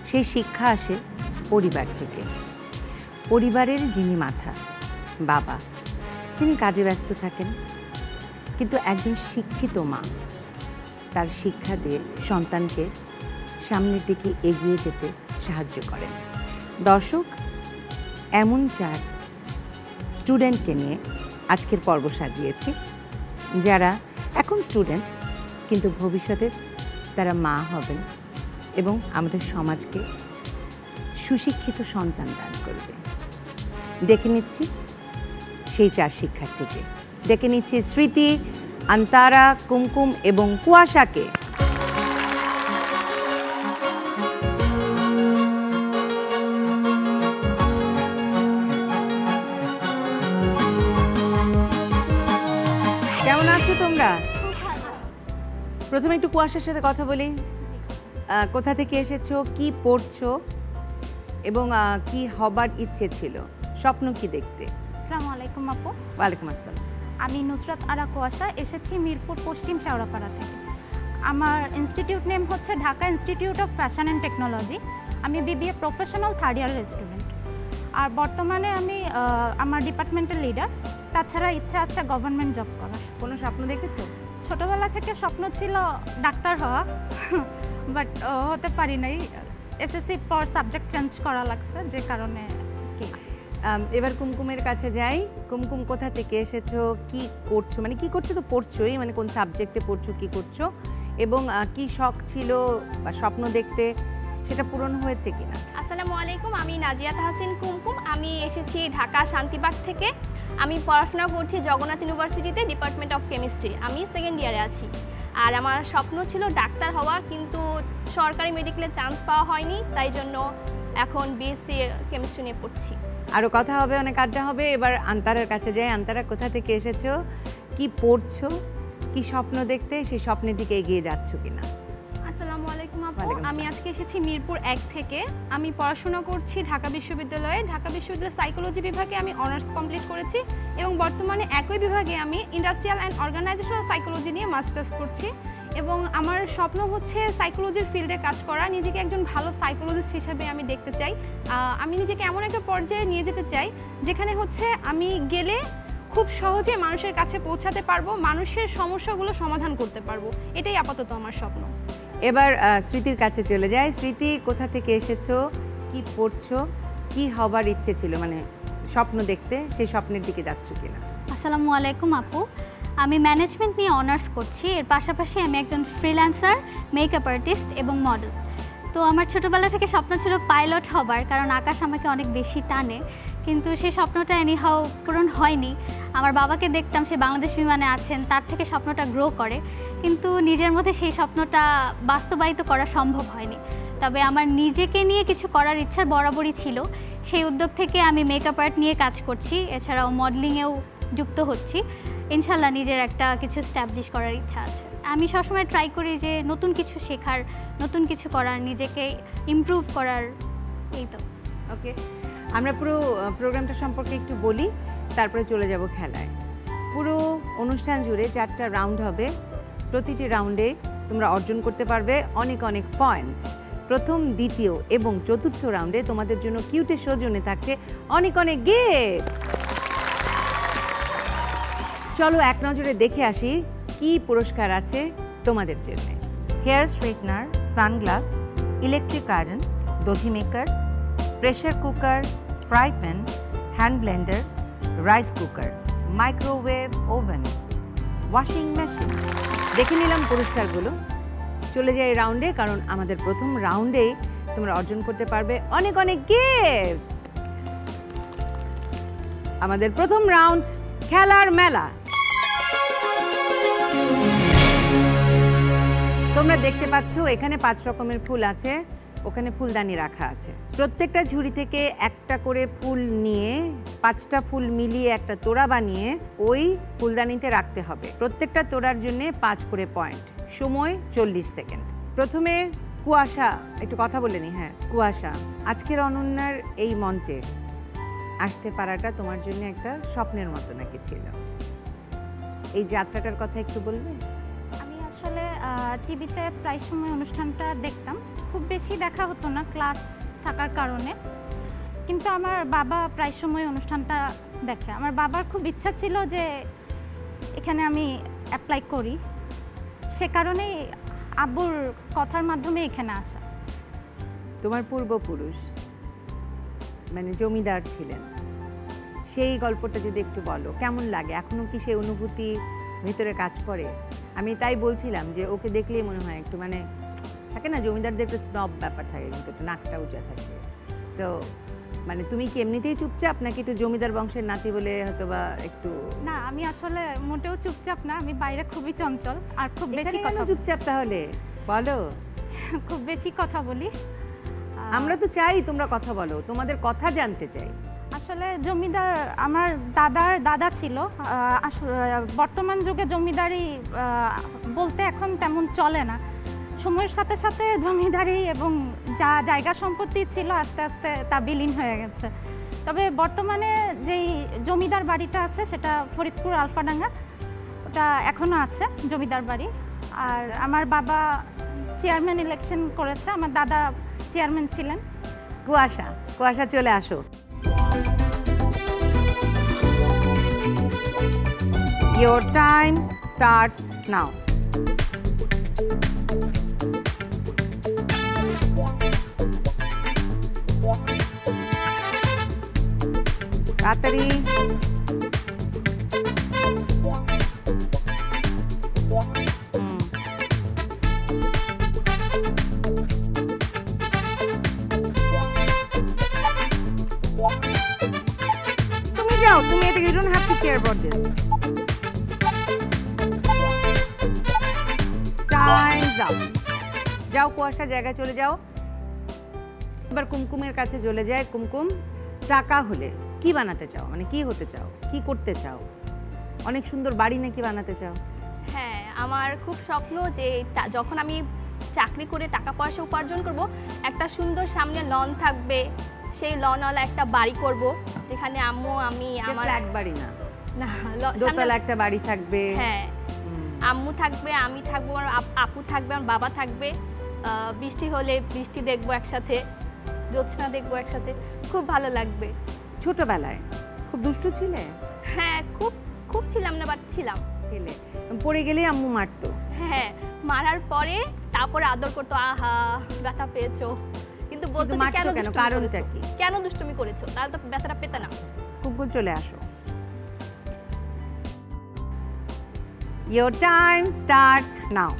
সেই শিক্ষা আসে পরিবার থেকে। পরিবারের যিনি মাথা, বাবা, তিনি কাজে ব্যস্ত থাকেন, কিন্তু একজন শিক্ষিত মা তার শিক্ষা দিয়ে সন্তানকে সামনের দিকে এগিয়ে যেতে সাহায্য করেন। দর্শক, এমন 4 স্টুডেন্টকে নিয়ে আজকের পর্ব সাজিয়েছি, যারা এখন স্টুডেন্ট কিন্তু ভবিষ্যতে তারা মা হবেন এবং আমাদের সমাজকে সুশিক্ষিত সন্তান দান করবে। ডেকে নিচ্ছি সেই 4 শিক্ষার্থীকে। ডেকে নিচ্ছি স্মৃতি, আন্তারা, কুমকুম এবং কুয়াশাকে। কেমন আছো তোমরা? প্রথমে একটু কুয়াশার সাথে কথা বলি। কোথা থেকে এসেছো, কি পড়ছো এবং কি হবার ইচ্ছে ছিল, স্বপ্ন কি দেখতে? আসসালামু আলাইকুম আপু। ওয়ালাইকুম আসসালাম। আমি নুসরাত আরা কুয়াশা, এসেছি মিরপুর পশ্চিম শেওড়াপাড়া থেকে। আমার ইনস্টিটিউট নেম হচ্ছে Dhaka institute of fashion and technology. আমি বিবিএ প্রফেশনাল 3rd ইয়ারের স্টুডেন্ট। আর বর্তমানে আমি আমার ডিপার্টমেন্টের লিডার। তাছাড়া ইচ্ছা আছে গভর্নমেন্ট জব করার। কোনো স্বপ্ন দেখেছো? ছোটোবেলা থেকে স্বপ্ন ছিল ডাক্তার হওয়া, বাট হতে পারি নাই। এসএসসি পর সাবজেক্ট চেঞ্জ করা লাগছে, যে কারণে কি। এবার কুমকুমের কাছে যাই। কুমকুম, কোথা থেকে এসেছো, কি করছো, মানে কি করছো তো পড়ছোই, মানে কোন সাবজেক্টে পড়ছো, কি করছো এবং কি শখ ছিল বা স্বপ্ন দেখতে, সেটা পূরণ হয়েছে কিনা? আসসালামু আলাইকুম, আমি নাজিয়া তাহসিন কুমকুম। আমি এসেছি ঢাকা শান্তিবাগ থেকে। আমি পড়াশোনা করছি জগন্নাথ ইউনিভার্সিটিতে, ডিপার্টমেন্ট অফ কেমিস্ট্রি। আমি 2nd ইয়ারে আছি। আর আমার স্বপ্ন ছিল ডাক্তার হওয়া, কিন্তু সরকারি মেডিকেলে চান্স পাওয়া হয়নি, তাই জন্য এখন বিএসসি কেমিস্ট্রি নিয়ে পড়ছি। আরও কথা হবে, অনেক আড্ডা হবে। এবার আন্তারার কাছে যাই। আন্তারা, কোথা থেকে এসেছো, কি পড়ছো, কি স্বপ্ন দেখতে, সেই স্বপ্নের দিকে এগিয়ে যাচ্ছ কিনা? আসসালামু আলাইকুম আপু। আমি আজকে এসেছি মিরপুর 1 থেকে। আমি পড়াশোনা করছি ঢাকা বিশ্ববিদ্যালয়ে। ঢাকা বিশ্ববিদ্যালয়ের সাইকোলজি বিভাগে আমি অনার্স কমপ্লিট করেছি এবং বর্তমানে একই বিভাগে আমি ইন্ডাস্ট্রিয়াল অ্যান্ড অর্গানাইজেশনাল সাইকোলজি নিয়ে মাস্টার্স করছি। এবং আমার স্বপ্ন হচ্ছে সাইকোলজির ফিল্ডে কাজ করা। নিজেকে একজন ভালো সাইকোলজিস্ট হিসেবে আমি দেখতে চাই। আমি নিজেকে এমন একটা পর্যায়ে নিয়ে যেতে চাই যেখানে হচ্ছে আমি গেলে খুব সহজে মানুষের কাছে পৌঁছাতে পারবো, মানুষের সমস্যাগুলো সমাধান করতে পারবো। এটাই আপাতত আমার স্বপ্ন। এবার স্মৃতির কাছে চলে যায়। স্মৃতি, কোথা থেকে এসেছো, কি পড়ছো, কি হবার ইচ্ছে ছিল, মানে স্বপ্ন দেখতে, সেই স্বপ্নের দিকে যাচ্ছ কিনা? আসসালামু আলাইকুম আপু। আমি ম্যানেজমেন্ট নিয়ে অনার্স করছি। এর পাশাপাশি আমি একজন ফ্রিল্যান্সার, মেকআপ আর্টিস্ট এবং মডেল। তো আমার ছোটোবেলা থেকে স্বপ্ন ছিল পাইলট হবার, কারণ আকাশ আমাকে অনেক বেশি টানে। কিন্তু সেই স্বপ্নটা এনিহাও পূরণ হয়নি। আমার বাবাকে দেখতাম, সে বাংলাদেশ বিমানে আছেন, তার থেকে স্বপ্নটা গ্রো করে, কিন্তু নিজের মধ্যে সেই স্বপ্নটা বাস্তবায়িত করা সম্ভব হয়নি। তবে আমার নিজেকে নিয়ে কিছু করার ইচ্ছা বরাবরই ছিল। সেই উদ্যোগ থেকে আমি মেকআপ আর্ট নিয়ে কাজ করছি, এছাড়াও মডেলিংয়েও যুক্ত হচ্ছি। ইনশাল্লাহ নিজের একটা কিছু স্ট্যাবলিশ করার ইচ্ছা আছে। আমি সবসময় ট্রাই করি যে নতুন কিছু শেখার, নতুন কিছু করার, নিজেকে ইমপ্রুভ করার। এই তো। ওকে, আমরা পুরো প্রোগ্রামটা সম্পর্কে একটু বলি, তারপরে চলে যাব খেলায়। পুরো অনুষ্ঠান জুড়ে 4টা রাউন্ড হবে। প্রতিটি রাউন্ডে তোমরা অর্জন করতে পারবে অনেক অনেক পয়েন্টস। প্রথম, দ্বিতীয় এবং চতুর্থ রাউন্ডে তোমাদের জন্য কিউটের সৌজন্যে থাকছে অনেক অনেক গিফটস। চলো এক নজরে দেখে আসি কি পুরস্কার আছে তোমাদের জন্য। Hair straightener, sunglass, electric iron, দধি maker, pressure cooker, fry pan, hand blender, rice cooker, microwave oven, washing machine. দেখে নিলাম পুরস্কারগুলো। চলে যাই রাউন্ডে, কারণ আমাদের প্রথম রাউন্ডেই তোমরা অর্জন করতে পারবে অনেক অনেক গিফটস। আমাদের প্রথম রাউন্ড, খেলার মেলা। তোমরা দেখতে পাচ্ছ এখানে 5 রকমের ফুল আছে, ওখানে ফুলদানি রাখা আছে। প্রত্যেকটা ঝুড়ি থেকে একটা করে ফুল নিয়ে 5টা ফুল মিলিয়ে একটা তোড়া বানিয়ে ওই ফুলদানিতে রাখতে হবে। প্রত্যেকটা তোড়ার জন্য 5 করে পয়েন্ট। সময় 40 সেকেন্ড। প্রথমে কুয়াশা, একটু কথা বলে নি। হ্যাঁ কুয়াশা, আজকের অনন্যার এই মঞ্চে আসতে পারাটা তোমার জন্য একটা স্বপ্নের মতো নাকি ছিল? এই যাত্রাটার কথা একটু বলবে? আমি আসলে টিভিতে প্রায় সময় অনুষ্ঠানটা দেখতাম, খুব খুব বেশি দেখা হতো না ক্লাস থাকার কারণে, কিন্তু আমার বাবা প্রায় সময় অনুষ্ঠানটা দেখে। আমার বাবার খুব ইচ্ছা ছিল যে এখানে আমি অ্যাপ্লাই করি, সে কারণেই আব্বুর কথার মাধ্যমে এখানে আসা। তোমার পূর্বপুরুষ মানে জমিদার ছিলেন, সেই গল্পটা যদি একটু বলো, কেমন লাগে? এখনো কি সেই অনুভূতি ভিতরে কাজ করে? আমি তাই বলছিলাম যে ওকে দেখলেই মনে হয় একটু মানে থাকে না, জমিদারদের একটা স্নব ব্যাপার থাকে, কিন্তু একটু নাকটা উঁচা থাকে। তো মানে তুমি কি এমনিতেই চুপচাপ, নাকি একটু জমিদার বংশের নাতি বলে হয়তো বা একটু? না, আমি আসলে মোটেও চুপচাপ না, আমি বাইরে খুবই চঞ্চল আর খুব বেশি কথা। চুপচাপ তাহলে বলো। খুব বেশি কথা বলি। আমরা তো চাই তোমরা কথা বলো, তোমাদের কথা জানতে চাই। আসলে জমিদার আমার দাদার দাদা ছিল। বর্তমান যুগে জমিদারি বলতে এখন তেমন চলে না। সময়ের সাথে সাথে জমিদারি এবং যা জায়গা সম্পত্তি ছিল আস্তে আস্তে তা বিলীন হয়ে গেছে। তবে বর্তমানে যেই জমিদার বাড়িটা আছে সেটা ফরিদপুর আলফাডাঙ্গা, ওটা এখনও আছে জমিদার বাড়ি। আর আমার বাবা চেয়ারম্যান ইলেকশন করেছে, আমার দাদা চেয়ারম্যান ছিলেন। কুয়াশা, কুয়াশা চলে আসো। Your time starts now. তাড়াতাড়ি। তুমি যাও, তুমি এটা, you don't have to care about this. Time's up. যাও কুয়াশা, জায়গায় চলে যাও। এবার কুমকুমের কাছে চলে যায়। কুমকুম, টাকা হলে কি বানাতে চাও, মানে কি হতে চাও, কি করতে চাও? অনেক সুন্দর বাড়ি নাকি বানাতে চাও? হ্যাঁ, আমার খুব স্বপ্ন যে যখন আমি চাকরি করে টাকা পয়সা উপার্জন করব, একটা সুন্দর সামনে লন থাকবে, সেই লনওয়ালা একটা বাড়ি করব, যেখানে আম্মু আমি আমার এক বাড়ি না, না দোতলা একটা বাড়ি থাকবে। হ্যাঁ, আম্মু থাকবে, আমি থাকবো, আমার আপু থাকবে, আমার বাবা থাকবে। বৃষ্টি হলে বৃষ্টি দেখবো একসাথে, জ্যোৎস্না দেখবো একসাথে, খুব ভালো লাগবে। ছোটবেলায় খুব দুষ্টু ছিলে? হ্যাঁ, খুব খুব ছিলাম না, বাট ছিলাম। ছিলে, পড়ে গেলে আম্মু মারতো? হ্যাঁ, মারার পরে তারপরে আদর করতো, আহা ব্যথা পেয়েছো, কিন্তু বলতো যে কেন, কারণটা কি, কেন দুষ্টুমি করেছো, তাহলে তো ব্যথাটা পেতে না। কুমকুম চলে আসো। Your time starts now.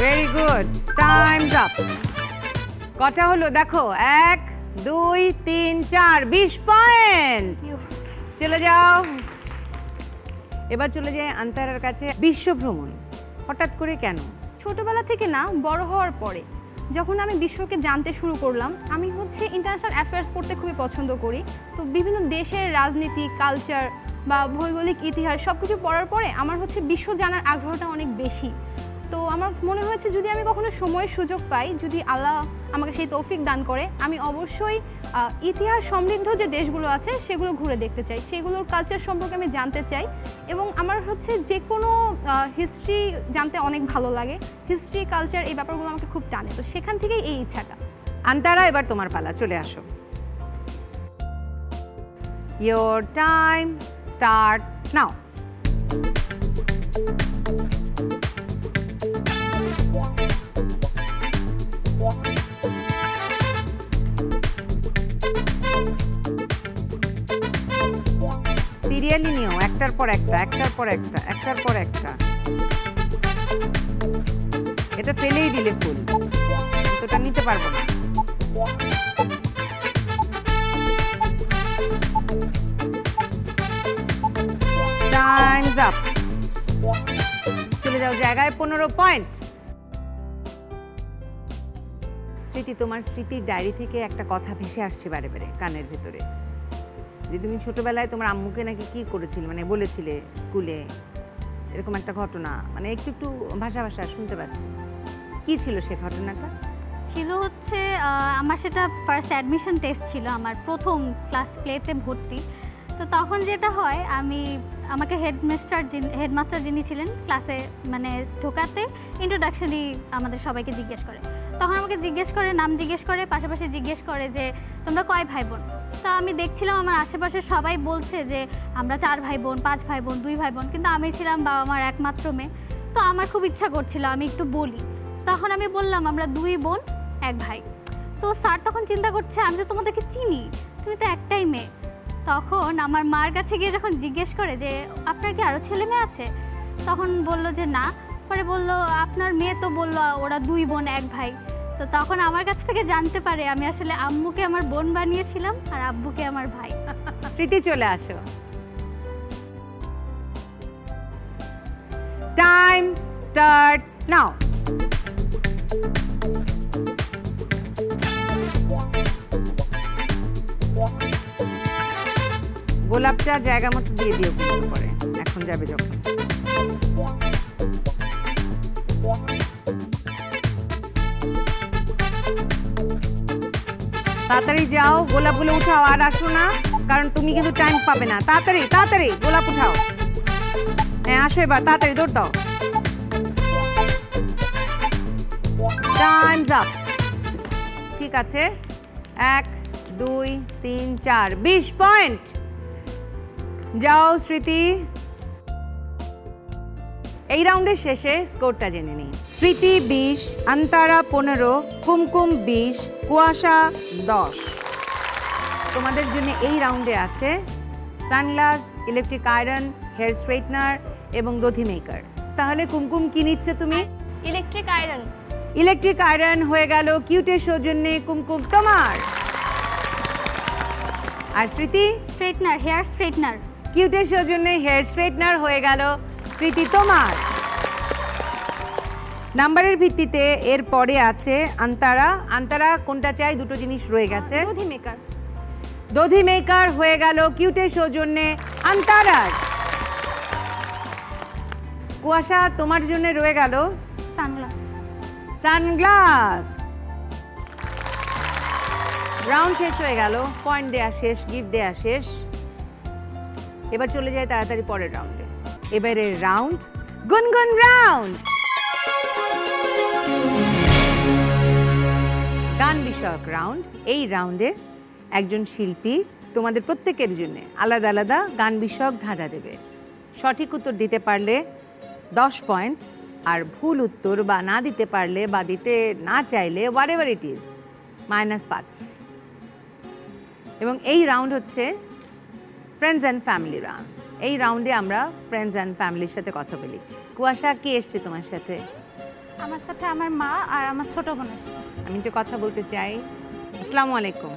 Very good. Time's up. কটা হলো দেখো, 1 2 3 4, 20 পয়েন্ট। চলে যাও। এবার চলে যায় আন্তারার কাছে। বিশ্ব ভ্রমণ হঠাৎ করে কেন? ছোটবেলা থেকে না, বড় হওয়ার পরে যখন আমি বিশ্বকে জানতে শুরু করলাম, আমি ইন্টারন্যাশনাল অ্যাফেয়ার্স পড়তে খুবই পছন্দ করি। তো বিভিন্ন দেশের রাজনীতি, কালচার বা ভৌগোলিক ইতিহাস সব কিছু পড়ার পরে আমার বিশ্ব জানার আগ্রহটা অনেক বেশি। তো আমার মনে হয়েছে যদি আমি কখনো সময়ের সুযোগ পাই, যদি আল্লাহ আমাকে সেই তৌফিক দান করে, আমি অবশ্যই ইতিহাস সমৃদ্ধ যে দেশগুলো আছে সেগুলো ঘুরে দেখতে চাই, সেগুলোর কালচার সম্পর্কে আমি জানতে চাই। এবং আমার যে কোনো হিস্ট্রি জানতে অনেক ভালো লাগে, হিস্ট্রি, কালচার, এই ব্যাপারগুলো আমাকে খুব টানে। তো সেখান থেকেই এই ইচ্ছাটা। আন্তারা, এবার তোমার পালা, চলে আসো। Your time starts now. Serially নিও, একটার পর একটা, একটার পর একটা, একটার পর একটা। এটা ফেলেই দিলে ফুল, তোটা নিতে পারবো না। Time's up. চলে যাও জায়গায়। 15 পয়েন্ট। স্মৃতি, তোমার স্মৃতির ডায়েরি থেকে একটা কথা ভেসে আসছে বারে বারে কানের ভেতরে, যে তুমি ছোটবেলায় তোমার আম্মুকে নাকি কি করেছিলে, মানে বলেছিলে স্কুলে এরকম একটা ঘটনা, মানে একটু একটু ভাষা ভাষা শুনতে পাচ্ছি। কি ছিল সে ঘটনাটা? ছিল হচ্ছে আমার সেটা ফার্স্ট অ্যাডমিশন টেস্ট ছিল, আমার প্রথম ক্লাস প্লেতে ভর্তি। তো তখন যেটা হয়, আমাকে হেডমাস্টার যিনি ছিলেন ক্লাসে মানে ঢোকাতে ইন্ট্রোডাকশনই আমাদের সবাইকে জিজ্ঞেস করে। তখন আমাকে জিজ্ঞেস করে, নাম জিজ্ঞেস করে, পাশাপাশি জিজ্ঞেস করে যে তোমরা কয় ভাই বোন। তো আমি দেখছিলাম আমার আশেপাশে সবাই বলছে যে আমরা 4 ভাই বোন, 5 ভাই বোন, 2 ভাই বোন, কিন্তু আমি ছিলাম বাবা মার একমাত্র মেয়ে। তো আমার খুব ইচ্ছা করছিল আমি একটু বলি। তখন আমি বললাম আমরা 2 বোন 1 ভাই। তো স্যার তখন চিন্তা করছে আমি তো তোমাদেরকে চিনি, তুমি তো একটাই মেয়ে। তখন আমার মার কাছে গিয়ে যখন জিজ্ঞেস করে যে আপনার কি আরও ছেলে মেয়ে আছে, তখন বলল যে না। পরে বলল আপনার মেয়ে তো বললো ওরা 2 বোন 1 ভাই। তো তখন আমার কাছ থেকে জানতে পারে আমি আসলে আম্মুকে আমার বোন বানিয়েছিলাম আর আব্বুকে আমার ভাই। স্মৃতি চলে আসো। Time starts now. গোলাপটা জায়গা মতো দিয়ে দিও পরে, এখন যাবে যখন। তাড়াতাড়ি যাও, গোলাপগুলো উঠাও, আর আসো না, কারণ তুমি কিন্তু টাইম পাবে না। তাড়াতাড়ি তাড়াতাড়ি গোলাপ উঠাও। হ্যাঁ আসো এবার, তাড়াতাড়ি দৌড় দাও। Times up. ঠিক আছে, 1 2 3 4 20 পয়েন্ট। যাও স্মৃতি। এই রাউন্ডের শেষে স্কোরটা জেনে নিই। স্মৃতি 20, আন্তারা 15, কুমকুম 20, কুয়াশা 10। তোমাদের জন্য এই রাউন্ডে আছে sunglass, electric iron, hair straightener এবং দধি মেকার। তাহলে কুমকুম কি নিচ্ছে তুমি? Electric iron. ইলেকট্রিক আয়রন হয়ে গেল কিউটের সৌজন্যে কুমকুম তোমার। আর স্মৃতি? Straightener, hair straightener. কিউটের সৌজন্যে হেয়ার স্ট্রেটনার হয়ে গেল স্মৃতি তোমার। নাম্বারের ভিত্তিতে এর পরে আছে আন্তারা। আন্তারা কোনটা চাই? দুটো জিনিস রয়ে গেছে। দধি মেকার। দধি মেকার হয়ে গেল কিউটের সৌজন্যে আন্তারার। কুয়াশা তোমার জন্য রয়ে গেল সানগ্লাস। সানগ্লাস। রাউন্ড শেষ হয়ে গেল, পয়েন্ট দেয়া শেষ, গিফট দেয়া শেষ। এবার চলে যাই তাড়াতাড়ি পরের রাউন্ডে। এবারের রাউন্ড গুনগুন রাউন্ড। গান বিষয়ক রাউন্ড। এই রাউন্ডে একজন শিল্পী তোমাদের প্রত্যেকের জন্য আলাদা আলাদা গান বিষয়ক ধাঁধা দেবে। সঠিক উত্তর দিতে পারলে 10 পয়েন্ট, আর ভুল উত্তর বা না দিতে পারলে বা দিতে না চাইলে হোয়াটএভার ইট ইজ -5। এবং এই রাউন্ড হচ্ছে ফ্রেন্ডস অ্যান্ড ফ্যামিলি রাউন্ড। এই রাউন্ডে আমরা ফ্রেন্ডস অ্যান্ড ফ্যামিলির সাথে কথা বলি। কুয়াশা, কে এসছে তোমার সাথে? আমার সাথে আমার মা আর আমার ছোট বোন এসেছে। আমি একটু কথা বলতে চাই। আসসালামু আলাইকুম।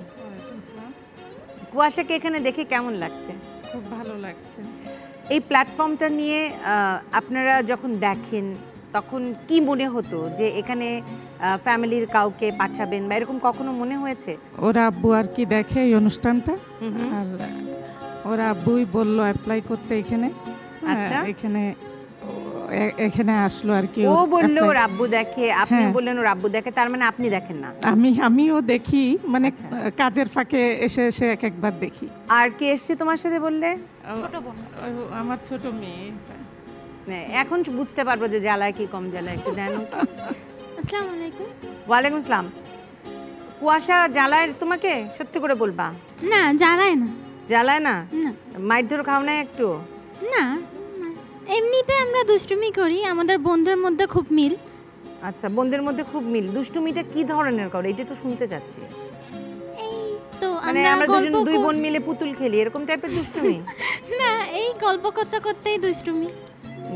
কুয়াশাকে এখানে দেখে কেমন লাগছে? খুব ভালো লাগছে। এই প্ল্যাটফর্মটা নিয়ে আপনারা যখন দেখেন তখন কি মনে হতো যে এখানে ফ্যামিলির কাউকে পাঠাবেন বা এরকম কখনো মনে হয়েছে? ওরা আব্বু আর কি দেখে এই অনুষ্ঠানটা, আর ওরা আব্বুই বললো অ্যাপ্লাই করতে এখানে। আচ্ছা, এখানে আসলো আর কি। ও বললো ওর আব্বু দেখে, আপনি বললেন ওর আব্বু দেখে, তার মানে আপনি দেখেন না? আমিও দেখি, মানে কাজের ফাঁকে এসে এসে একবার দেখি। আর কে এসছে তোমার সাথে বললে? ছোট বোন। আমার ছোট মেয়ে। এখন বুঝতে পারবো যে জ্বালায় কি কম জ্বালায়, একটু জানো? আসসালামু আলাইকুম। ওয়ালাইকুম আসসালাম। কুয়াশা জ্বালায় তোমাকে? সত্যি করে বলবা। না, জ্বালায় না। জ্বালায় না? না। মাইর ধরে খাও না একটু? না, এমনিতে আমরা দুষ্টুমি করি, আমাদের বন্ধুদের মধ্যে খুব মিল। আচ্ছা, বন্ধুদের মধ্যে খুব মিল। দুষ্টুমিটা কি ধরনের করো এটা তো শুনতে চাচ্ছি। এই তো মানে আমরা দুজন 2 বোন মিলে পুতুল খেলি, এরকম টাইপের দুষ্টুমি? না, এই গল্প করতে করতেই দুষ্টুমি।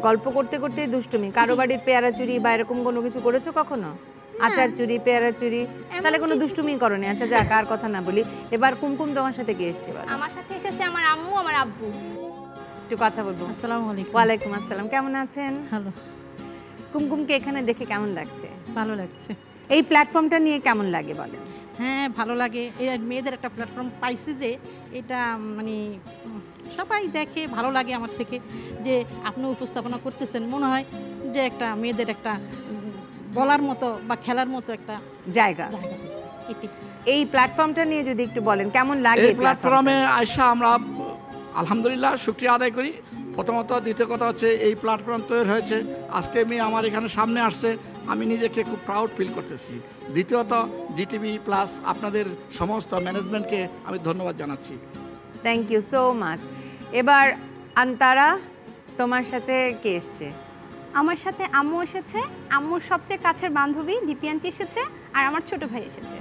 গল্প করতে করতেই দুষ্টুমি। কারো বাড়ির পেয়ারা চুরি বা এরকম কোনো কিছু করেছো কখনো? আচার চুরি, পেয়ারা চুরি? তাহলে কোনো দুষ্টুমি করনি। আচ্ছা যাক, আর কথা না বলি। এবার কুমকুম তোমার সাথে কে এসছে? আমার সাথে এসেছে আমার আম্মু, আমার আব্বু। একটু কথা বলবো। আসসালামু আলাইকুম। ওয়ালাইকুম আসসালাম। কেমন আছেন? ভালো। কুমকুমকে এখানে দেখে কেমন লাগছে? ভালো লাগছে। এই প্ল্যাটফর্মটা নিয়ে কেমন লাগে বলেন? হ্যাঁ, ভালো লাগে। এই মেয়েদের একটা প্ল্যাটফর্ম পাইছি যে এটা মানে সবাই দেখে, ভালো লাগে আমার থেকে যে আপনি উপস্থাপনা করতেছেন, মনে হয় যে একটা মেয়েদের একটা বলার মতো বা খেলার মতো একটা জায়গা করছে। এই প্ল্যাটফর্মটা নিয়ে যদি একটু বলেন কেমন লাগে? এই প্ল্যাটফর্মে আইসা আমরা আলহামদুলিল্লাহ শুকরিয়া আদায় করি। প্রথমত, দ্বিতীয় কথা হচ্ছে এই প্ল্যাটফর্ম তৈরি হয়েছে, আজকে মেয়ে আমার এখানে সামনে আসছে, আমি নিজেকে খুব প্রাউড ফিল করতেছি। দ্বিতীয়ত, জিটিভি প্লাস আপনাদের সমস্ত ম্যানেজমেন্টকে আমি ধন্যবাদ জানাচ্ছি। Thank you so much. এবার আন্তারা, তোমার সাথে কে এসছে? আমার সাথে আম্মু এসেছে, আম্মুর সবচেয়ে কাছের বান্ধবী দীপিয়ান্তি এসেছে, আর আমার ছোট ভাই এসেছে।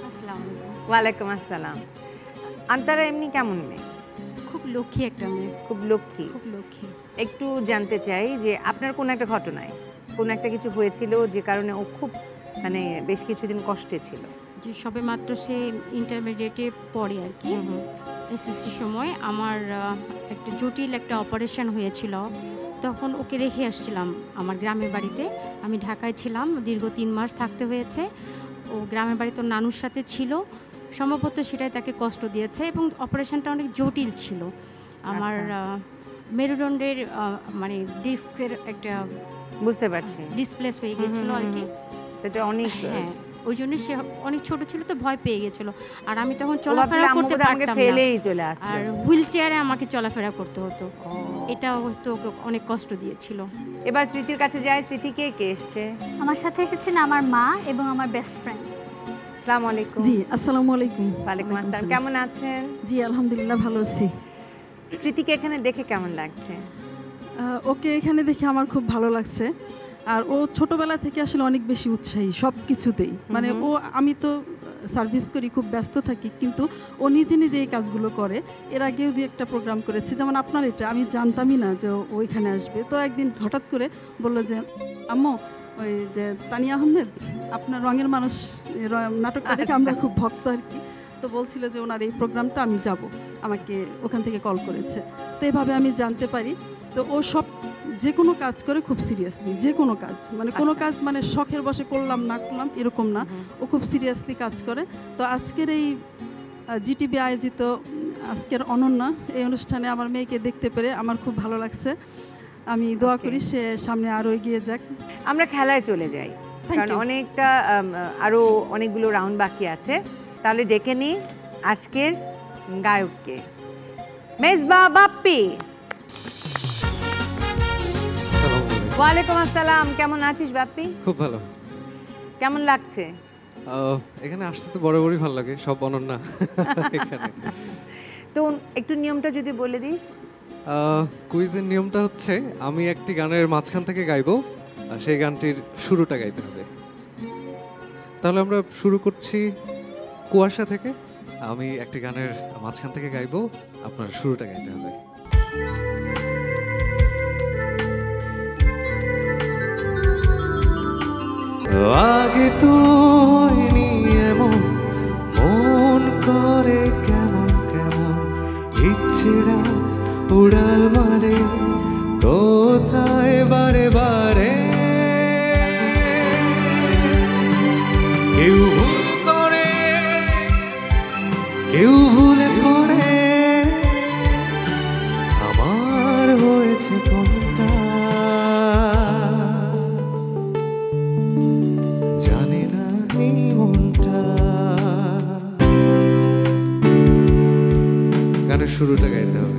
আসসালামু আলাইকুম। ওয়ালাইকুম আসসালাম। আন্তারা এমনি কেমন মেয়ে? খুব লক্ষ্মী একটা মেয়ে। খুব লক্ষ্মী। খুব লক্ষ্মী। একটু জানতে চাই যে আপনার কোন একটা ঘটনায় কোন একটা কিছু হয়েছিল যে কারণে ও খুব মানে বেশ কিছুদিন কষ্টে ছিল? যে সবে মাত্র সে ইন্টারমিডিয়েটে পড়ে আর কি, এসএসসির সময় আমার একটা জটিল একটা অপারেশন হয়েছিল। তখন ওকে রেখে আসছিলাম আমার গ্রামের বাড়িতে। আমি ঢাকায় ছিলাম, দীর্ঘ 3 মাস থাকতে হয়েছে। ও গ্রামের বাড়িতে নানুর সাথে ছিল, সম্ভবত সেটাই তাকে কষ্ট দিয়েছে এবং অপারেশনটা অনেক জটিল ছিল। আমার মেরুদণ্ডের মানে ডিস্কের একটা বুঝতে পারছি ডিসপ্লেস হয়ে গেছিলো আর কি। এটা অনেক, হ্যাঁ, ওই জন্য সে অনেক ছোট ছিল তো ভয় পেয়ে গেছিলো। আর আমি তখন চলাফেরা করতে পারতাম না, আর হুইল চেয়ারে আমাকে চলাফেরা করতে হতো। এটা হয়তো ওকে অনেক কষ্ট দিয়েছিল। এবার স্মৃতির কাছে যাই। স্মৃতি কে কে এসছে? আমার সাথে এসেছেন আমার মা এবং আমার বেস্ট ফ্রেন্ড। আসসালামু আলাইকুম। জি, আসসালামু আলাইকুম। ওয়ালাইকুম আসসালাম। কেমন আছেন? জি, আলহামদুলিল্লাহ ভালো আছি। স্মৃতিকে এখানে দেখে কেমন লাগছে? ওকে এখানে দেখে আমার খুব ভালো লাগছে। আর ও ছোটবেলা থেকে আসলে অনেক বেশি উৎসাহী সব কিছুতেই। মানে ও, আমি তো সার্ভিস করি, খুব ব্যস্ত থাকি, কিন্তু ও নিজে নিজে এই কাজগুলো করে। এর আগেও 2-1টা প্রোগ্রাম করেছে, যেমন আপনার এটা আমি জানতামই না যে ও এখানে আসবে। তো একদিন হঠাৎ করে বললো যে আম্মু, ওই যে তানিয়া আহমেদ আপনার রঙের মানুষ নাটকটা দেখে আমরা খুব ভক্ত আর কি। তো বলছিল যে ওনার এই প্রোগ্রামটা আমি যাব, আমাকে ওখান থেকে কল করেছে। তো এভাবে আমি জানতে পারি। তো ও সব যে কোনো কাজ করে খুব সিরিয়াসলি, যে কোনো কাজ, মানে কোনো কাজ মানে শখের বসে করলাম না করলাম এরকম না, ও খুব সিরিয়াসলি কাজ করে। তো আজকের এই জিটিভি আয়োজিত আজকের অনন্যা এই অনুষ্ঠানে আমার মেয়েকে দেখতে পেরে আমার খুব ভালো লাগছে। আমি দোয়া করি সে সামনে আরও এগিয়ে যাক। আমরা খেলায় চলে যাই, কারণ অনেকটা আরও অনেকগুলো রাউন্ড বাকি আছে। তাহলে ডেকে নিই আজকের গায়ককে, মেজবা বাপ্পি। ওয়ালাইকুম আসসালাম। কেমন আছিস বাপ্পি? খুব ভালো। কেমন লাগছে? এখানে আসতে তো বরাবরই ভালো লাগে, সব অনন্যা এখানে। তো একটু নিয়মটা যদি বলে দিস। কুইজের নিয়মটা হচ্ছে আমি একটি গানের মাঝখান থেকে গাইবো, আর সেই গানটির শুরুটা গাইতে হবে। তাহলে আমরা শুরু করছি কুয়াশা থেকে। আমি একটি গানের মাঝখান থেকে গাইবো, আপনার শুরুটা গাইতে হবে। আগে তো হয়নি এমন, মন করে কেমন কেমন, ইচ্ছেরা উড়াল মারে কোথায় বারে বারে। কেউ ভুল করে, কেউ ভুলে পড়ে, আমার হয়েছে কোনটা জানে না এই মনটা। গানের শুরুটা গাইতে হবে।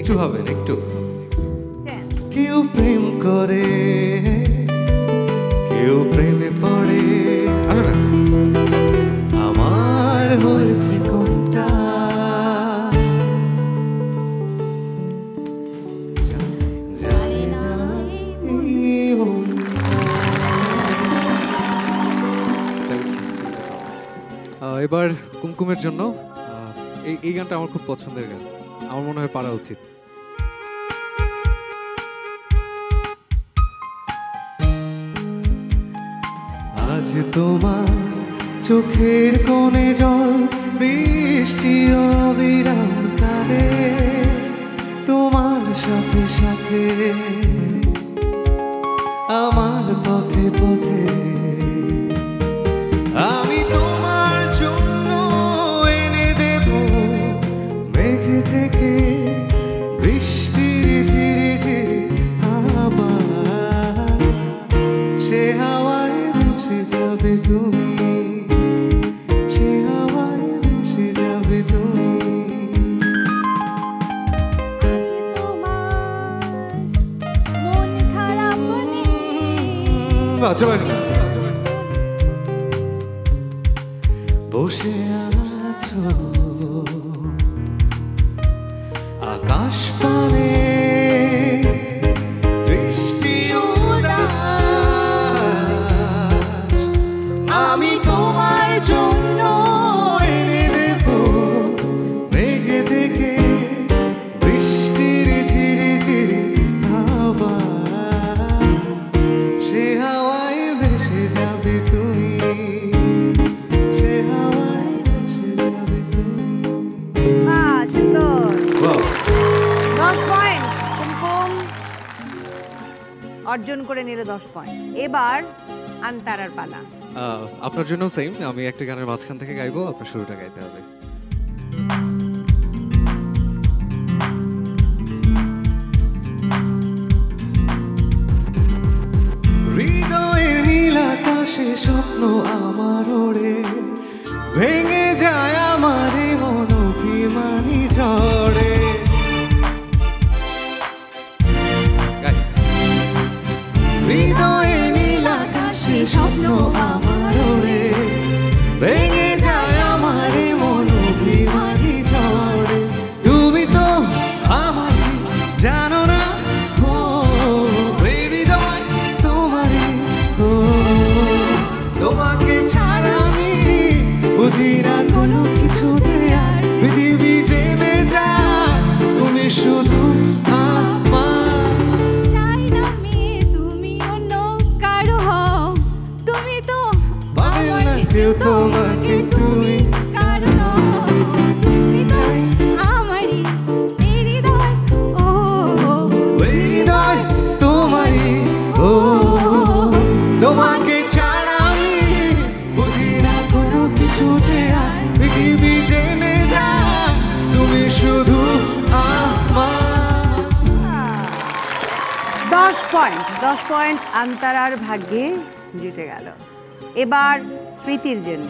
একটু ভাবেন, একটু। কেউ প্রেম করে, কেউ প্রেমে পড়ে, আমার হয়েছে কোনটা জানি না এই মনটা। এবার কুমকুমের জন্য এই গানটা আমার খুব পছন্দের গান, আমার মনে হয় পারা উচিত। আজ তোমার চোখের কোণে জল বৃষ্টি অবিরাম কাঁদে তোমার সাথে সাথে আমার পথে পথে আমি তোমার জন্য এনে দেব মেঘে থেকে বৃষ্টির ঝিরি ঝিরি আবার সে হাওয়ায় ভেসে যাবে তুমি সে হাওয়ায় ভেসে যাবে তুমি মন খারাপ বসে আছো আকাশ পানে দৃষ্টি উদাস আমি তোমার জন্য এনে দেব মেঘে থেকে বৃষ্টির ঝিরি ঝিরি হাওয়া সে হাওয়ায় ভেসে যাবে তুমি সে হাওয়ায় ভেসে যাবে তুমি সুন্দর 10 পয়েন্ট কুমকুম অর্জন করে নিল 10 পয়েন্ট। এবার আন্তারার পালা। আপনার জন্য সেম, আমি একটা গানের মাঝখান থেকে গাইবো, আপনার শুরুটা গাইতে হবে। হৃদয়ের নীল আকাশে স্বপ্ন আমার ওড়ে ভেঙে যায় আমার মন অভিমানী ঝড়ে হৃদয়ের নীল আকাশে স্বপ্ন আমার ওড়ে ভেঙে যায় আমার মন অভিমানী ঝড়ে তুমি তো আমারই জানো না হৃদয় তোমারই তোমাকে ছাড়া আমি বুঝি না কোনো কিছু যে আজ পৃথিবী জেনে যা তুমি শুধু আমার চাই না আমি তুমি অন্য কারো হও তুমি তো পাবে না কেউ তোমাকে তুমি কারণ তুমি তো আমারই হৃদয় ও হৃদয় তোমারই ও তোমাকে ছাড়া আমি বুঝি না কোনো কিছু যে আজ পৃথিবী জেনে যা তুমি শুধু আমার 10 পয়েন্ট আন্তারার ভাগ্যে জিতে গেল। এবার স্মৃতির জন্য।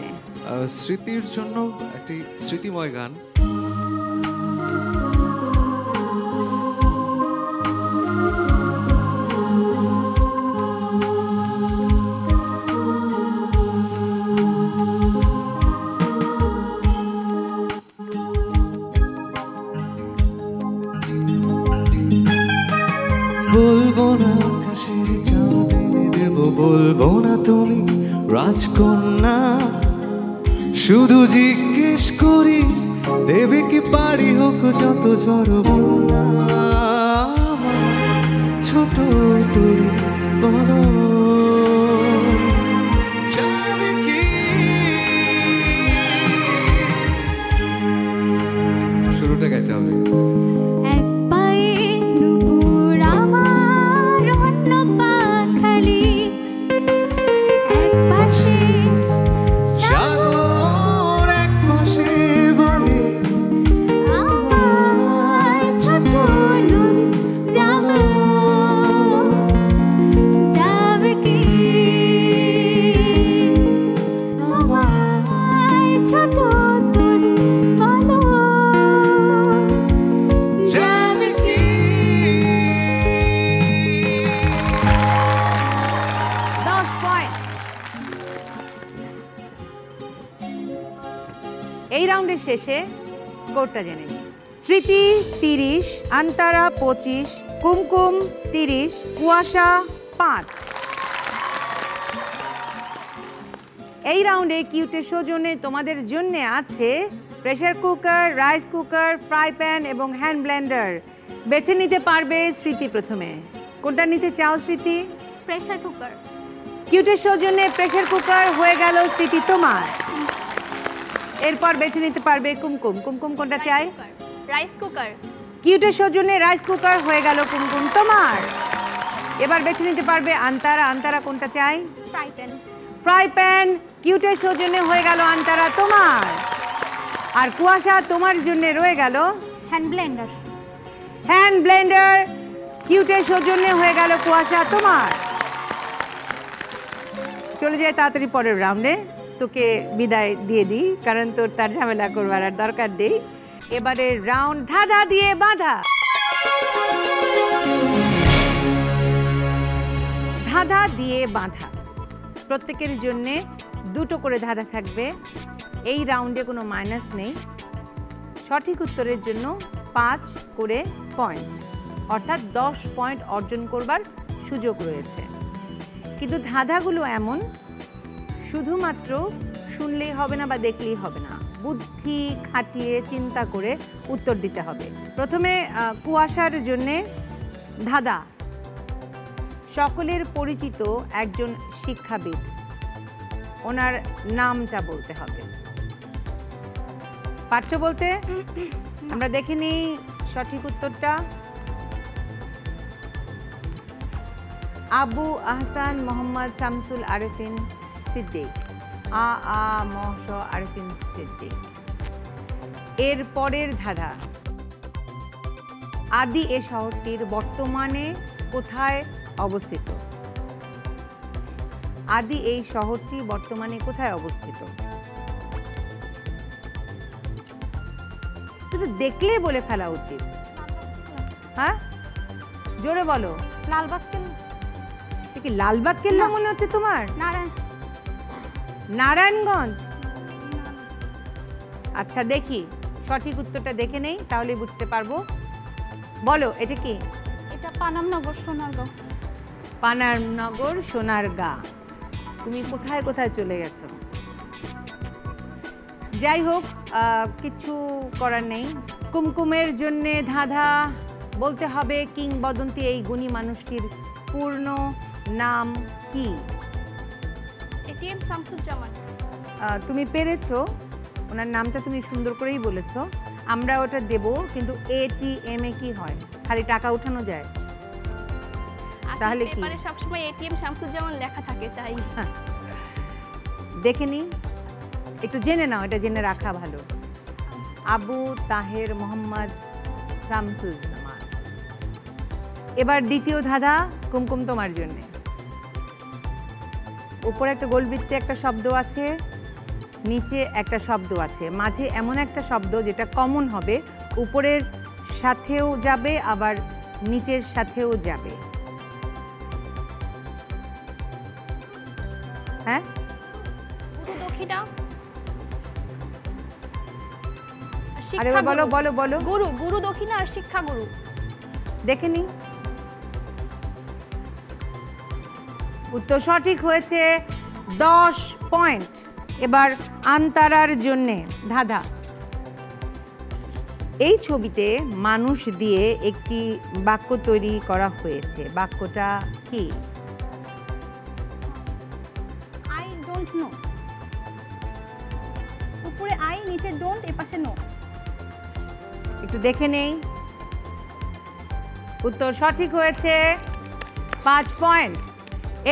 স্মৃতির জন্য একটি স্মৃতিময় গান। বলবো না আকাশের চাঁদ এনে দেব, বলবো না তুমি রাজকন্যা, শুধু জিজ্ঞেস করি দেবে কি পারি হোক যত ঝড় বন্যা। আমার ছোট তরি বলো যাবে কি শুরুটা গাইতে হবে। এক পায়ে নুপুর আমার অন্য পা খালি, এক পাশে সাগর এক পাশে বলে আমার ছোট নদী যাবে যাবে কি আমার ছোট তরি বলো যাবে কি 10 পয়েন্ট। এই রাউন্ডের শেষে স্কোরটা জেনে নিই। স্মৃতি 30, আন্তারা 25, কুমকুম 30, কুয়াশা 5। এই রাউন্ডে কিউটের সৌজন্যে তোমাদের জন্য আছে pressure cooker, rice cooker, fry pan এবং হ্যান্ড ব্লেন্ডার। বেছে নিতে পারবে স্মৃতি প্রথমে। কোনটা নিতে চাও স্মৃতি? Pressure cooker. কিউটের সৌজন্যে প্রেসার কুকার হয়ে গেল স্মৃতি তোমার। এরপর বেছে নিতে পারবে কুমকুম। কুমকুম কোনটা চাই? Rice cooker. কিউটের সৌজন্যে রাইস কুকার হয়ে গেল কুমকুম তোমার। এবার বেছে নিতে পারবে আন্তারা। আন্তারা কোনটা চাই? Fry pan. ফ্রাই প্যান কিউটের সৌজন্যে হয়ে গেল আন্তারা তোমার। আর কুয়াশা তোমার জন্য রয়ে গেল হ্যান্ড ব্লেন্ডার। হ্যান্ড ব্লেন্ডার কিউটের সৌজন্যে হয়ে গেল কুয়াশা তোমার। চলে যায় তাড়াতাড়ি পরের রাউন্ডে, তোকে বিদায় দিয়ে দিই, কারণ তোর তার ঝামেলা করবার আর দরকার নেই। এবারে রাউন্ড ধাঁধা দিয়ে বাঁধা। ধাঁধা দিয়ে বাঁধা, প্রত্যেকের জন্যে 2টো করে ধাঁধা থাকবে। এই রাউন্ডে কোনো মাইনাস নেই। সঠিক উত্তরের জন্য 5 করে পয়েন্ট, অর্থাৎ 10 পয়েন্ট অর্জন করবার সুযোগ রয়েছে। কিন্তু ধাঁধাগুলো এমন, শুধুমাত্র শুনলেই হবে না বা দেখলেই হবে না, বুদ্ধি খাটিয়ে চিন্তা করে উত্তর দিতে হবে। প্রথমে কুয়াশার জন্যে ধাঁধা। সকলের পরিচিত একজন শিক্ষাবিদ, ওনার নামটা বলতে হবে। পারছো বলতে? আমরা দেখে নিই সঠিক উত্তরটা। আবু আহসান মোহাম্মদ শামসুল আরেফিন সিদ্দিক। আরেফিন সিদ্দিক। এর পরের ধাঁধা, আদি এ শহরটির বর্তমানে কোথায় অবস্থিত? আদি এই শহরটি বর্তমানে কোথায় অবস্থিত? শুধু দেখলে বলে ফেলা উচিত। হ্যাঁ, জোরে বলো। লালবাগ কেল্লা। কি লালবাগ কেল্লা মনে হচ্ছে তোমার? নারায়ণগঞ্জ। আচ্ছা দেখি সঠিক উত্তরটা দেখে নেই, তাহলে বুঝতে পারবো। বলো এটা কি? এটা পানামনগর সোনারগাঁও। পানামনগর সোনারগাঁ। তুমি কোথায় কোথায় চলে গেছো? যাই হোক, কিছু করার নেই। কুমকুমের জন্যে ধাঁধা বলতে হবে কিংবদন্তি এই গুণী মানুষটির পূর্ণ নাম কি? এটিএম শামসুজ্জামান। তুমি পেরেছো, ওনার নামটা তুমি সুন্দর করেই বলেছো। আমরা ওটা দেব, কিন্তু এটিএম এ কি হয়? খালি টাকা উঠানো যায়? তাহলে কি? পেপারে সবসময় এটিএম শামসুজ্জামান লেখা থাকে, তাই। দেখে নি, একটু জেনে নাও, এটা জেনে রাখা ভালো। আবু তাহের মোহাম্মদ শামসুজ্জামান। এবার দ্বিতীয় ধাঁধা, কুমকুম তোমার জন্যে। উপরে একটা গোলবৃত্তে একটা শব্দ আছে, নিচে একটা শব্দ আছে, মাঝে এমন একটা শব্দ যেটা কমন হবে, উপরের সাথেও যাবে আবার নিচের সাথেও যাবে। হ্যাঁ, আরে বলো বলো বলো। গুরু, গুরু দক্ষিণা আর শিক্ষা গুরু। দেখে নি, উত্তর সঠিক হয়েছে, 10 পয়েন্ট। এবার আন্তারার জন্যে ধাঁধা। এই ছবিতে মানুষ দিয়ে একটি বাক্য তৈরি করা হয়েছে, বাক্যটা কি? I don't know. উপরে আই, নিচে ডোন্ট, এপাশে নো। একটু দেখে নেই। উত্তর সঠিক হয়েছে, 5 পয়েন্ট।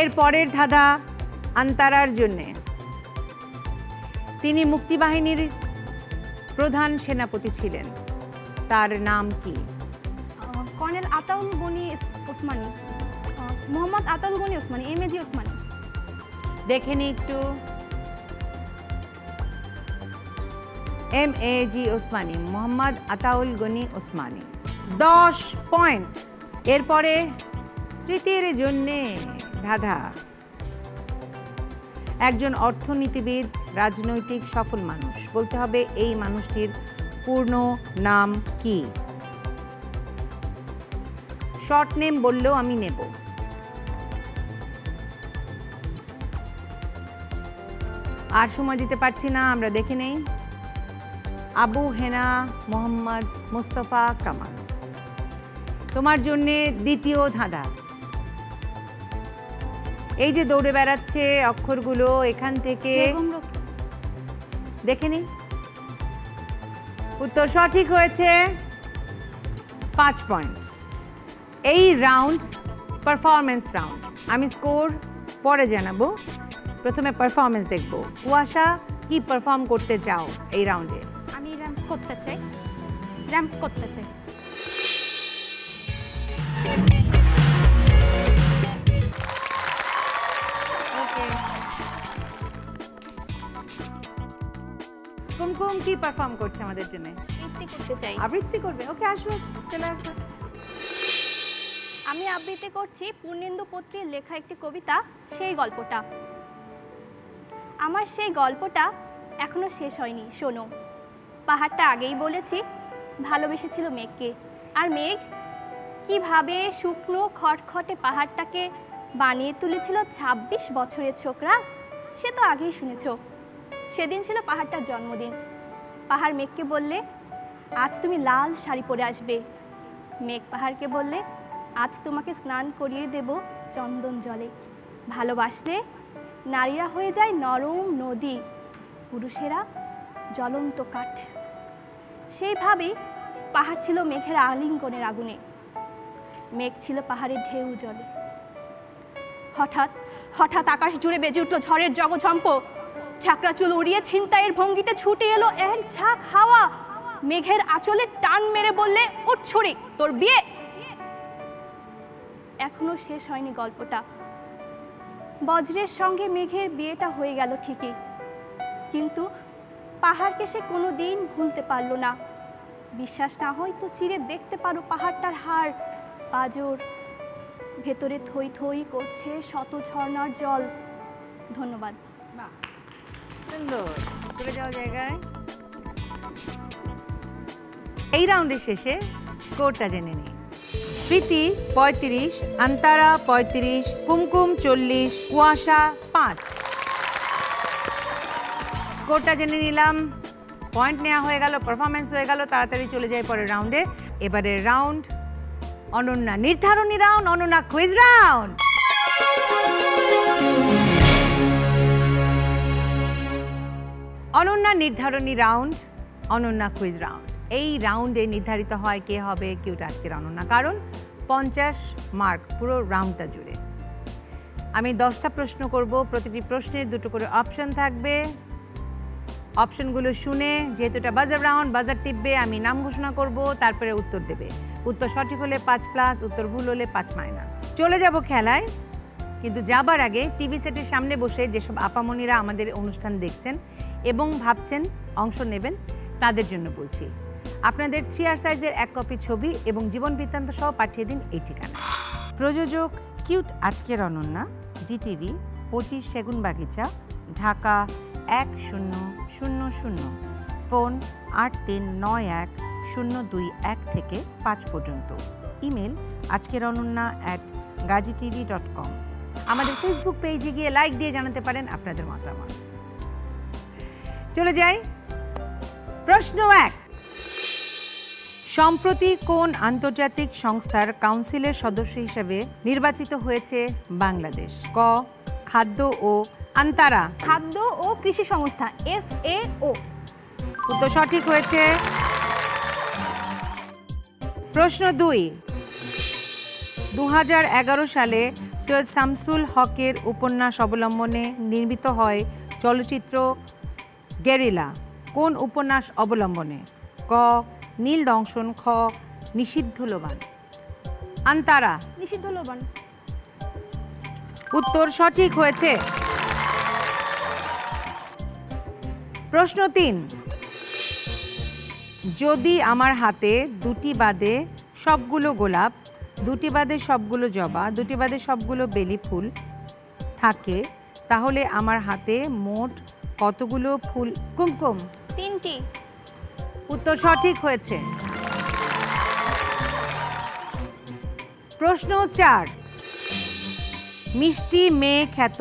এর পরের ধাঁধা আন্তারার জন্যে। তিনি মুক্তিবাহিনীর প্রধান সেনাপতি ছিলেন, তার নাম কি? কর্নেল আতাউল গনি ওসমানী। মোহাম্মদ আতাউল গনি ওসমানী, এমএজি ওসমানী। দেখে নি একটু। এমএজি ওসমানী, মোহাম্মদ আতাউল গনি ওসমানী। 10 পয়েন্ট। এরপরে স্মৃতির জন্যে ধাঁধা। একজন অর্থনীতিবিদ, রাজনৈতিক সফল মানুষ, বলতে হবে এই মানুষটির পূর্ণ নাম কি? শর্ট নেম বললেও আমি নেব। আর সময় দিতে পারছি না, আমরা দেখে নেই। আবু হেনা মোহাম্মদ মুস্তফা কামাল। তোমার জন্যে দ্বিতীয় ধাঁধা। এই যে দৌড়ে বেড়াচ্ছে অক্ষরগুলো এখান থেকে দেখে নিন। উত্তর সঠিক হয়েছে, 5 পয়েন্ট। এই রাউন্ড পারফরমেন্স রাউন্ড, আমি স্কোর পরে জানাবো, প্রথমে পারফরমেন্স দেখব। কুয়াশা কি পারফর্ম করতে চাও এই রাউন্ডে? আমি র্যাম্প করতে চাই, র্যাম্প করতে চাই। কুমকুম কি পারফর্ম করছে আমাদের জন্য? আবৃত্তি করতে চাই। আবৃত্তি করবে? ওকে, আসো আসো, চলে আসো। আমি আবৃত্তি করছি পূর্ণেন্দু পত্রীর লেখা একটি কবিতা, সেই গল্পটা। আমার সেই গল্পটা এখনো শেষ হয়নি, শোনো। পাহাড়টা আগেই বলেছি ভালোবেসেছিল মেঘকে, আর মেঘ কিভাবে শুকনো খটখটে পাহাড়টাকে বানিয়ে তুলেছিল 26 বছরের ছোকরা, সে তো আগেই শুনেছ। সেদিন ছিল পাহাড়টার জন্মদিন। পাহাড় মেঘকে বললে, আজ তুমি লাল শাড়ি পরে আসবে। মেঘ পাহাড়কে বললে, আজ তোমাকে স্নান করিয়ে দেব চন্দন জলে। ভালোবাসলে নারীরা হয়ে যায় নরম নদী, পুরুষেরা জ্বলন্ত কাঠ। সেইভাবেই পাহাড় ছিল মেঘের আলিঙ্গনের আগুনে, মেঘ ছিল পাহাড়ের ঢেউ জলে। হঠাৎ হঠাৎ আকাশ জুড়ে বেজে উঠল ঝড়ের জগঝম্প। ছাকরা চুল উড়িয়ে ছিনতাইয়ের ভঙ্গিতে ছুটে এলো এক ঝাঁক হাওয়া। মেঘের আঁচলে টান মেরে বললে, উঠ ছুরি, তোর বিয়ে। এখনো শেষ হয়নি গল্পটা। বজ্রের সঙ্গে মেঘের বিয়েটা হয়ে গেল ঠিকই, কিন্তু পাহাড়কে সে কোনোদিন ভুলতে পারল না। বিশ্বাস না হয় তো চিরে দেখতে পারো পাহাড়টার হাড় পাঁজর, ভেতরে থই থই করছে শত ঝর্ণার জল। ধন্যবাদ। সুন্দর, চলে যাও জায়গায়। এই রাউন্ডের শেষে স্কোরটা জেনে নিই। স্মৃতি 35, আন্তারা 35, কুমকুম 40, কুয়াশা 5। স্কোরটা জেনে নিলাম, পয়েন্ট নেওয়া হয়ে গেল, পারফরমেন্স হয়ে গেল। তাড়াতাড়ি চলে যায় পরের রাউন্ডে। এবারের রাউন্ড অনন্যা নির্ধারণী round, Ananya quiz round. Ananya নির্ধারণী রাউন্ড, অনন্যা কুইজ রাউন্ড। এই রাউন্ডে নির্ধারিত হয় কে হবে কিউট আজকের অনন্যা, কারণ 50 মার্ক পুরো রাউন্ডটা জুড়ে। আমি 10টা প্রশ্ন করব, প্রতিটি প্রশ্নের 2টো করে অপশন থাকবে। অপশনগুলো শুনে, যেহেতু এটা বাজার রাউন্ড, বাজার টিপবে, আমি নাম ঘোষণা করব, তারপরে উত্তর দেবে। উত্তর সঠিক হলে 5+, উত্তর ভুল হলে 5-। চলে যাব খেলায়, কিন্তু যাবার আগে টিভি সেটের সামনে বসে যেসব আপামনিরা আমাদের অনুষ্ঠান দেখছেন এবং ভাবছেন অংশ নেবেন, তাদের জন্য বলছি, আপনাদের 3R সাইজের 1 কপি ছবি এবং জীবন বৃত্তান্ত সহ পাঠিয়ে দিন এই ঠিকানায়। প্রযোজক কিউট আজকের অনন্যা, জিটিভি, 25 সেগুনবাগিচা, ঢাকা 1000। ফোন 8391-021 থেকে 5 পর্যন্ত। Email ajkerononna@gazitv.com। আমাদের ফেসবুক পেজে গিয়ে লাইক দিয়ে জানাতে পারেন আপনাদের মতামত। চলে যাই প্রশ্ন 1। সম্প্রতি কোন আন্তর্জাতিক সংস্থার কাউন্সিলের সদস্য হিসেবে নির্বাচিত হয়েছে বাংলাদেশ? ক খাদ্য ও আন্তারা। খাদ্য ও কৃষি সংস্থা, FAO। উত্তর সঠিক হয়েছে। প্রশ্ন 2। 2011 সালে সৈয়দ শামসুল হকের উপন্যাস অবলম্বনে নির্মিত হয় চলচ্চিত্র গেরিলা। কোন উপন্যাস অবলম্বনে? ক নীল দংশন, খ নিষিদ্ধ লোবান। আন্তারা। নিষিদ্ধ লোবান। উত্তর সঠিক হয়েছে। প্রশ্ন 3। যদি আমার হাতে 2টি বাদে সবগুলো গোলাপ, 2টি বাদে সবগুলো জবা, 2টি বাদে সবগুলো বেলি ফুল থাকে, তাহলে আমার হাতে মোট কতগুলো ফুল? কুমকুম। 3টি। উত্তর সঠিক হয়েছে। প্রশ্ন 4। মিষ্টি মেয়ে খ্যাত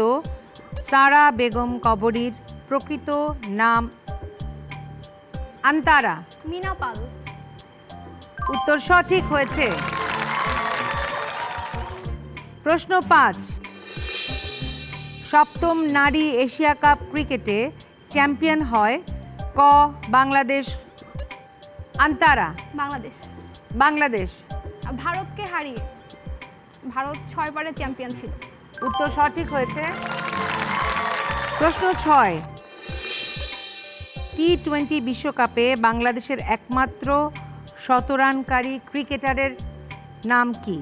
সারা বেগম কবরীর প্রকৃত নাম? আন্তারা। মিনা পাল। উত্তর সঠিক হয়েছে। প্রশ্ন 5। সপ্তম নারী এশিয়া কাপ ক্রিকেটে চ্যাম্পিয়ন হয়? ক বাংলাদেশ, আন্তারা বাংলাদেশ। বাংলাদেশ। ভারতকে হারিয়ে। ভারত 6 বারের চ্যাম্পিয়ন ছিল। উত্তর সঠিক হয়েছে। প্রশ্ন 6, টি-20 বিশ্বকাপে বাংলাদেশের একমাত্র শতরানকারী ক্রিকেটারের নাম কি?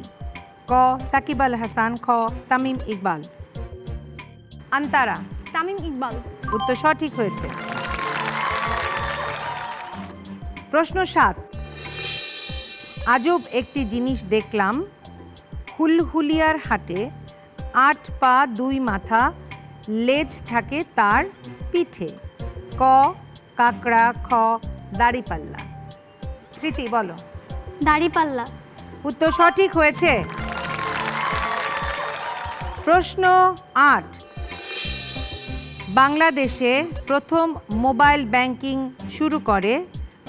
ক সাকিব আল হাসান, খ তামিম ইকবাল। আন্তারা। তামিম ইকবাল। উত্তর সঠিক হয়েছে। প্রশ্ন 7, আজব একটি জিনিস দেখলাম, হুলহুলিয়ার হাটে 8 পা 2 মাথা, লেজ থাকে তার পিঠে। ক কাকড়া, খ দাড়িপাল্লা। স্মৃতি বলো। দাড়িপাল্লা। উত্তর সঠিক হয়েছে। প্রশ্ন 8, বাংলাদেশে প্রথম মোবাইল ব্যাংকিং শুরু করে?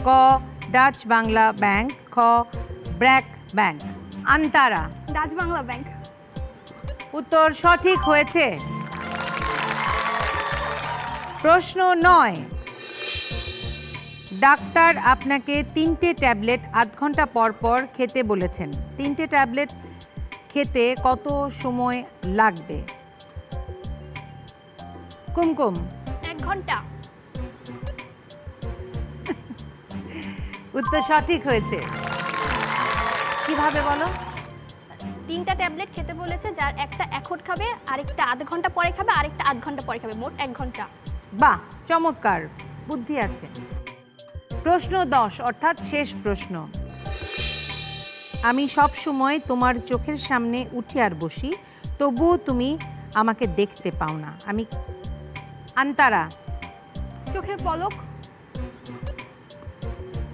ক ডাচ বাংলা ব্যাংক, খ BRAC bank. Antara. Dutch Bangla bank. উত্তর সঠিক হয়েছে। প্রশ্ন 9, ডাক্তার আপনাকে 3টে ট্যাবলেট আধ ঘন্টা পর পর খেতে বলেছেন। 3টে ট্যাবলেট খেতে কত সময় লাগবে? কুমকুম। 1 ঘন্টা। উত্তর সঠিক হয়েছে। কিভাবে বলো? 3টা ট্যাবলেট খেতে বলেছে, যার একটা এখন খাবে, আরেকটা আধ ঘন্টা পরে খাবে, আরেকটা আধ ঘন্টা পরে খাবে, মোট 1 ঘন্টা। বাহ, চমৎকার, বুদ্ধি আছে। প্রশ্ন 10 অর্থাৎ শেষ প্রশ্ন, আমি সব সময় তোমার চোখের সামনে উঠি আর বসি, তবুও তুমি আমাকে দেখতে পাও না, আমি? আন্তারা। চোখের পলক।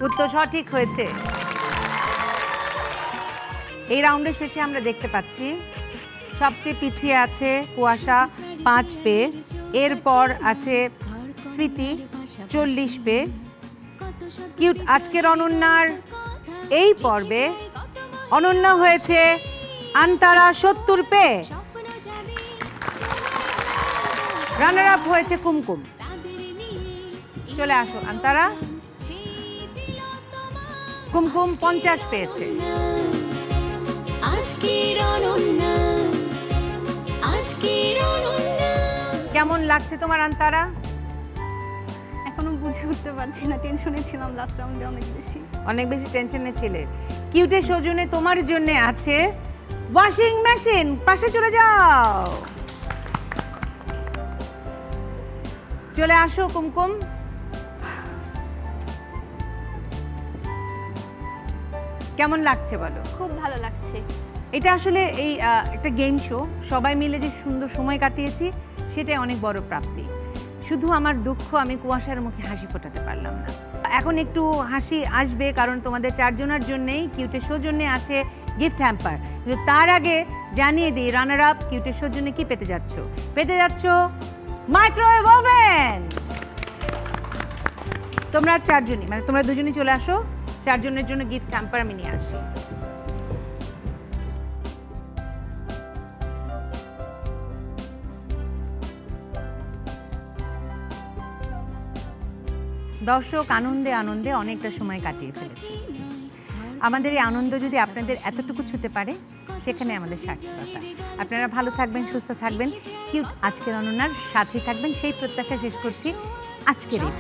উত্তর সঠিক হয়েছে। এই রাউন্ডের শেষে আমরা দেখতে পাচ্ছি সবচেয়ে পিছিয়ে আছে কুয়াশা 5 পেয়ে, এরপর আছে স্মৃতি 40 পেয়ে। কিউট আজকের অনন্যার এই পর্বে অনন্যা হয়েছে আন্তারা 70 পেয়ে, রানার আপ হয়েছে কুমকুম। চলে আসো আন্তারা। কুমকুম 50 পেয়েছে। কেমন লাগছে তোমার আন্তারা? এখনো বুঝে উঠতে পারছি না, টেনশনে ছিলাম লাস্ট রাউন্ডে অনেক বেশি টেনশনে ছিলে। কিউটের সৌজন্যে তোমার জন্য আছে ওয়াশিং মেশিন, পাশে চলে যাও। চলে আসো কুমকুম। কেমন লাগছে বলো? খুব ভালো লাগছে। এটা আসলে এই একটা গেম শো, সবাই মিলে যে সুন্দর সময় কাটিয়েছি সেটাই অনেক বড় প্রাপ্তি। শুধু আমার দুঃখ আমি কুয়াশার মুখে হাসি ফোটাতে পারলাম না। এখন একটু হাসি আসবে কারণ তোমাদের 4 জনের জন্যই কিউটের সৌজন্যে আছে গিফট হ্যাম্পার। কিন্তু তার আগে জানিয়ে দিই রানার আপ কিউটের সৌজন্যে কি পেতে যাচ্ছ? পেতে যাচ্ছ মাইক্রোওয়েভ ওভেন। তোমরা 4 জনই, মানে তোমরা 2 জনই চলে আসো, 4 জনের জন্য গিফট হ্যাম্পার আমি নিয়ে আসি। দর্শক আনন্দে আনন্দে অনেকটা সময় কাটিয়ে ফেলেছি। আমাদের এই আনন্দ যদি আপনাদের এতটুকু ছুতে পারে সেখানে আমাদের সার্থকতা। আপনারা ভালো থাকবেন, সুস্থ থাকবেন, কিউট আজকের অনন্যার সাথে থাকবেন সেই প্রত্যাশা শেষ করছি আজকের এই